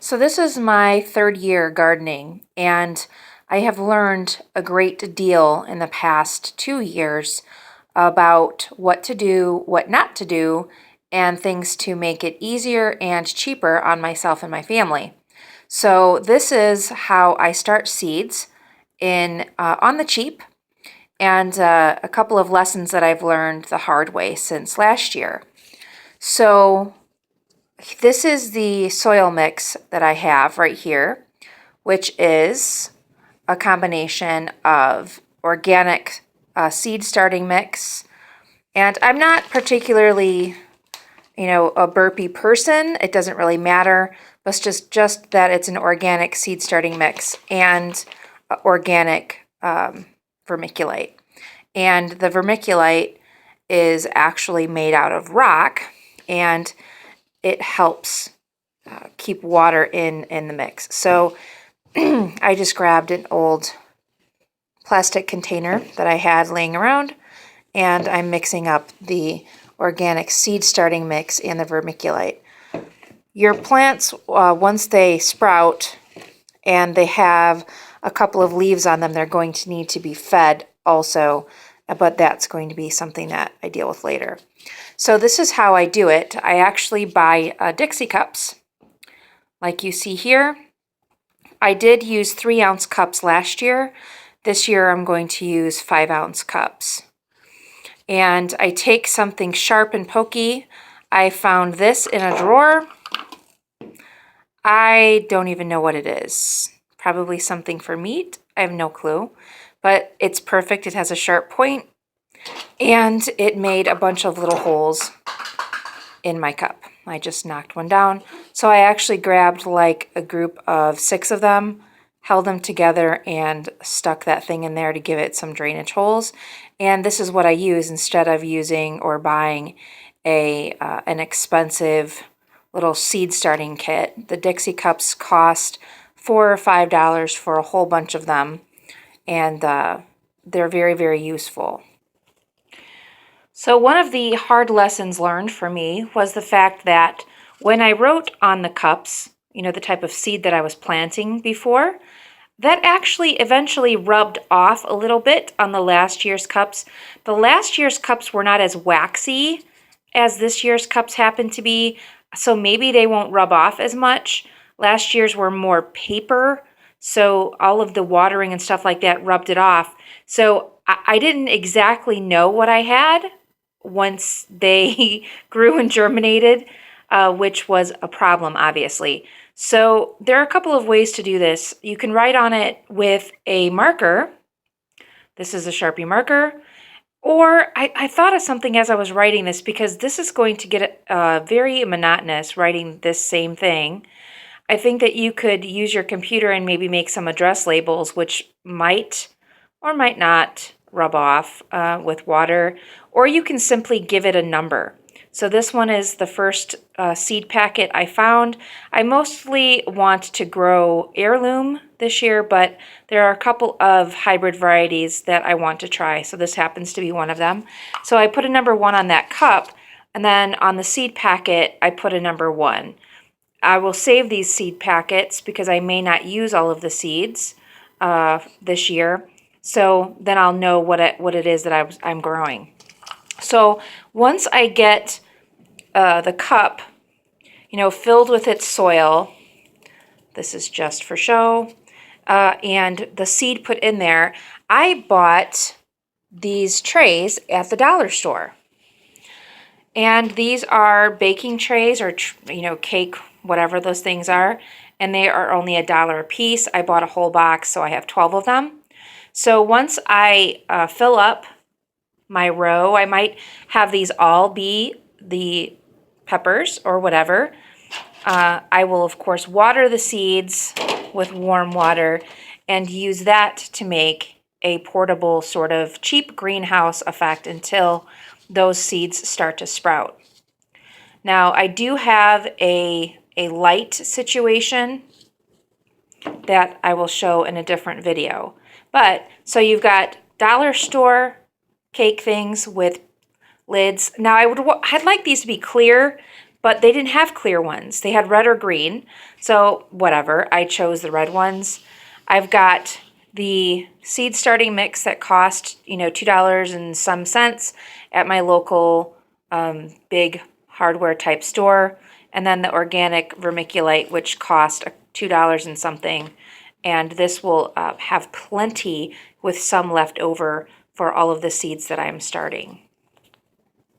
So this is my third year gardening, and I have learned a great deal in the past 2 years about what to do, what not to do, and things to make it easier and cheaper on myself and my family. So this is how I start seeds on the cheap, and a couple of lessons that I've learned the hard way since last year. So this is the soil mix that I have right here, which is a combination of organic seed starting mix. And I'm not particularly, a burpy person. It doesn't really matter, but just that it's an organic seed starting mix and organic vermiculite. And the vermiculite is actually made out of rock, and it helps keep water in the mix. So I just grabbed an old plastic container that I had laying around, and I'm mixing up the organic seed starting mix and the vermiculite. Your plants, once they sprout and they have a couple of leaves on them, they're going to need to be fed also, but that's going to be something that I deal with later. So this is how I do it. I actually buy Dixie cups, like you see here. I did use 3-ounce cups last year. This year I'm going to use 5-ounce cups. And I take something sharp and pokey. I found this in a drawer. I don't even know what it is. Probably something for meat. I have no clue. But it's perfect. It has a sharp point. And it made a bunch of little holes in my cup. I just knocked one down. So I actually grabbed like a group of 6 of them, held them together, and stuck that thing in there to give it some drainage holes. And this is what I use instead of using or buying an expensive little seed starting kit. The Dixie cups cost $4 or $5 for a whole bunch of them, and they're very, very useful. So one of the hard lessons learned for me was the fact that when I wrote on the cups, the type of seed that I was planting before, that actually eventually rubbed off a little bit on the last year's cups. The last year's cups were not as waxy as this year's cups happen to be, so maybe they won't rub off as much. Last year's were more paper, so all of the watering and stuff like that rubbed it off. So I didn't exactly know what I had once they grew and germinated, which was a problem, obviously. So there are a couple of ways to do this. You can write on it with a marker. This is a Sharpie marker. Or I thought of something as I was writing this, because this is going to get very monotonous writing this same thing. I think that you could use your computer and maybe make some address labels, which might or might not rub off with water, or you can simply give it a number. So this one is the first seed packet I found. I mostly want to grow heirloom this year, but there are a couple of hybrid varieties that I want to try. So this happens to be one of them. So I put a number 1 on that cup, and then on the seed packet, I put a number 1. I will save these seed packets because I may not use all of the seeds this year. So then I'll know what it is that I'm growing. So once I get the cup, filled with its soil, this is just for show, and the seed put in there, I bought these trays at the dollar store. And these are baking trays or, cake, whatever those things are, and they are only $1 a piece. I bought a whole box, so I have 12 of them. So once I fill up my row, I might have these all be the peppers or whatever. I will, of course, water the seeds with warm water and use that to make a portable sort of cheap greenhouse effect until those seeds start to sprout. Now, I do have a light situation that I will show in a different video. But, so you've got dollar store cake things with lids. Now I'd like these to be clear but they didn't have clear ones. They had red or green. So whatever, I chose the red ones. I've got the seed starting mix that cost, $2 and some cents at my local big hardware type store. And then the organic vermiculite, which cost $2 and something. And this will have plenty with some left over for all of the seeds that I'm starting.